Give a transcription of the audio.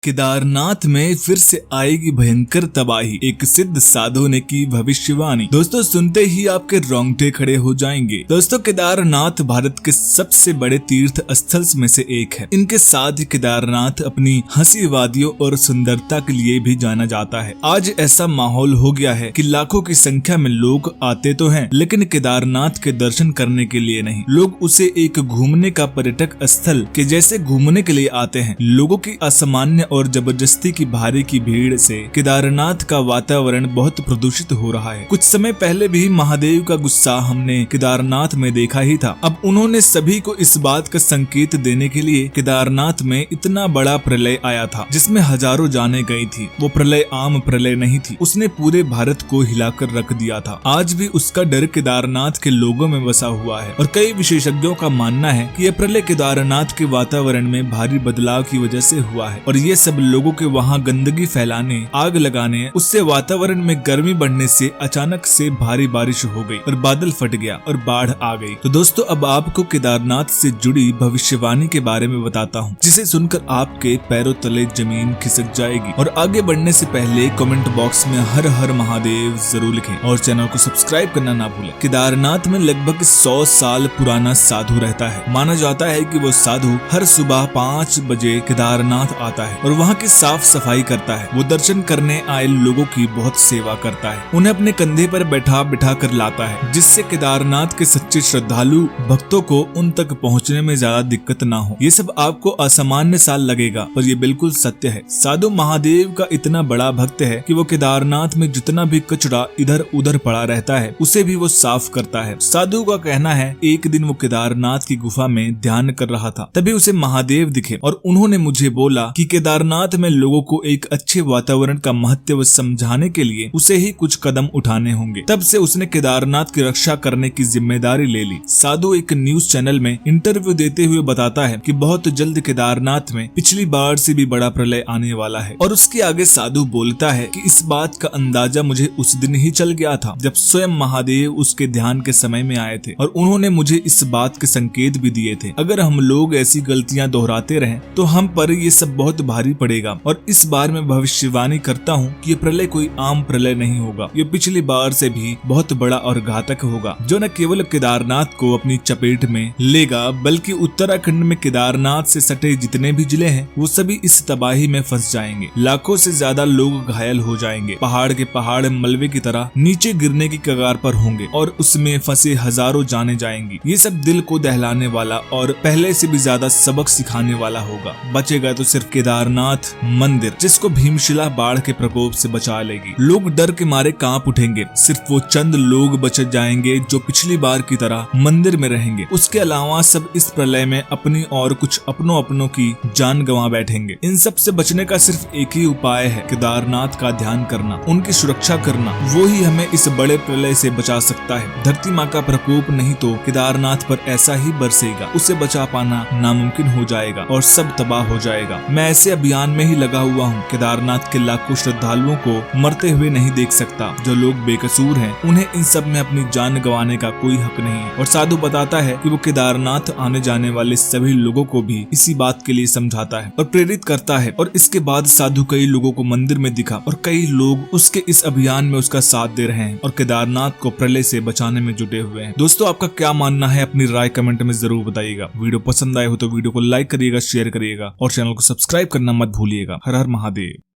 केदारनाथ में फिर से आएगी भयंकर तबाही, एक सिद्ध साधु ने की भविष्यवाणी। दोस्तों सुनते ही आपके रोंगटे खड़े हो जाएंगे। दोस्तों केदारनाथ भारत के सबसे बड़े तीर्थ स्थल में से एक है। इनके साथ ही केदारनाथ अपनी हंसी वादियों और सुंदरता के लिए भी जाना जाता है। आज ऐसा माहौल हो गया है कि लाखों की संख्या में लोग आते तो हैं, लेकिन केदारनाथ के दर्शन करने के लिए नहीं। लोग उसे एक घूमने का पर्यटक स्थल के जैसे घूमने के लिए आते हैं। लोगों की असामान्य और जबरदस्ती की भारी की भीड़ से केदारनाथ का वातावरण बहुत प्रदूषित हो रहा है। कुछ समय पहले भी महादेव का गुस्सा हमने केदारनाथ में देखा ही था। अब उन्होंने सभी को इस बात का संकेत देने के लिए केदारनाथ में इतना बड़ा प्रलय आया था, जिसमें हजारों जानें गई थी। वो प्रलय आम प्रलय नहीं थी, उसने पूरे भारत को हिलाकर रख दिया था। आज भी उसका डर केदारनाथ के लोगों में बसा हुआ है और कई विशेषज्ञों का मानना है कि यह प्रलय केदारनाथ के वातावरण में भारी बदलाव की वजह से हुआ है और ये सब लोगों के वहां गंदगी फैलाने, आग लगाने, उससे वातावरण में गर्मी बढ़ने से अचानक से भारी बारिश हो गई और बादल फट गया और बाढ़ आ गई। तो दोस्तों अब आपको केदारनाथ से जुड़ी भविष्यवाणी के बारे में बताता हूँ, जिसे सुनकर आपके पैरों तले जमीन खिसक जाएगी। और आगे बढ़ने से पहले कमेंट बॉक्स में हर हर महादेव जरूर लिखें और चैनल को सब्सक्राइब करना ना भूलें। केदारनाथ में लगभग 100 साल पुराना साधु रहता है। माना जाता है कि वो साधु हर सुबह 5 बजे केदारनाथ आता है और वहाँ की साफ सफाई करता है। वो दर्शन करने आए लोगों की बहुत सेवा करता है, उन्हें अपने कंधे पर बैठा कर लाता है, जिससे केदारनाथ के सच्चे श्रद्धालु भक्तों को उन तक पहुँचने में ज्यादा दिक्कत ना हो। ये सब आपको असामान्य सा लगेगा पर ये बिल्कुल सत्य है। साधु महादेव का इतना बड़ा भक्त है कि वो केदारनाथ में जितना भी कचरा इधर उधर पड़ा रहता है उसे भी वो साफ करता है। साधु का कहना है एक दिन वो केदारनाथ की गुफा में ध्यान कर रहा था, तभी उसे महादेव दिखे और उन्होंने मुझे बोला कि केदारनाथ में लोगों को एक अच्छे वातावरण का महत्व समझाने के लिए उसे ही कुछ कदम उठाने होंगे। तब से उसने केदारनाथ की रक्षा करने की जिम्मेदारी ले ली। साधु एक न्यूज चैनल में इंटरव्यू देते हुए बताता है कि बहुत जल्द केदारनाथ में पिछली बार से भी बड़ा प्रलय आने वाला है। और उसके आगे साधु बोलता है कि इस बात का अंदाजा मुझे उस दिन ही चल गया था जब स्वयं महादेव उसके ध्यान के समय में आए थे और उन्होंने मुझे इस बात के संकेत भी दिए थे। अगर हम लोग ऐसी गलतियां दोहराते रहें तो हम पर ये सब बहुत भारी पड़ेगा। और इस बार मैं भविष्यवाणी करता हूँ कि ये प्रलय कोई आम प्रलय नहीं होगा। ये पिछली बार से भी बहुत बड़ा और घातक होगा, जो न केवल केदारनाथ को अपनी चपेट में लेगा बल्कि उत्तराखंड में केदारनाथ से सटे जितने भी जिले हैं वो सभी इस तबाही में फंस जाएंगे। लाखों से ज्यादा लोग घायल हो जाएंगे। पहाड़ के पहाड़ मलबे की तरह नीचे गिरने की कगार पर होंगे और उसमें फंसे हजारों जाने जाएंगी। ये सब दिल को दहलाने वाला और पहले से भी ज्यादा सबक सिखाने वाला होगा। बचेगा तो सिर्फ केदारनाथ मंदिर, जिसको भीमशिला बाढ़ के प्रकोप से बचा लेगी। लोग डर के मारे कांप उठेंगे। सिर्फ वो चंद लोग बच जाएंगे जो पिछली बार की तरह मंदिर में रहेंगे। उसके अलावा सब इस प्रलय में अपनी और कुछ अपनों की जान गंवा बैठेंगे। इन सब से बचने का सिर्फ एक ही उपाय है, केदारनाथ का ध्यान करना, उनकी सुरक्षा करना। वो ही हमें इस बड़े प्रलय से बचा सकता है। धरती माँ का प्रकोप नहीं तो केदारनाथ पर ऐसा ही बरसेगा, उसे बचा पाना नामुमकिन हो जाएगा और सब तबाह हो जाएगा। मैं ऐसे अभियान में ही लगा हुआ हूँ। केदारनाथ के लाखों श्रद्धालुओं को मरते हुए नहीं देख सकता। जो लोग बेकसूर हैं उन्हें इन सब में अपनी जान गंवाने का कोई हक नहीं है। और साधु बताता है कि वो केदारनाथ आने जाने वाले सभी लोगों को भी इसी बात के लिए समझाता है और प्रेरित करता है। और इसके बाद साधु कई लोगों को मंदिर में दिखा और कई लोग उसके इस अभियान में उसका साथ दे रहे हैं और केदारनाथ को प्रलय से बचाने में जुटे हुए हैं। दोस्तों आपका क्या मानना है, अपनी राय कमेंट में जरूर बताइएगा। वीडियो पसंद आए हो तो वीडियो को लाइक करिएगा, शेयर करिएगा और चैनल को सब्सक्राइब करना मत भूलिएगा। हर हर महादेव।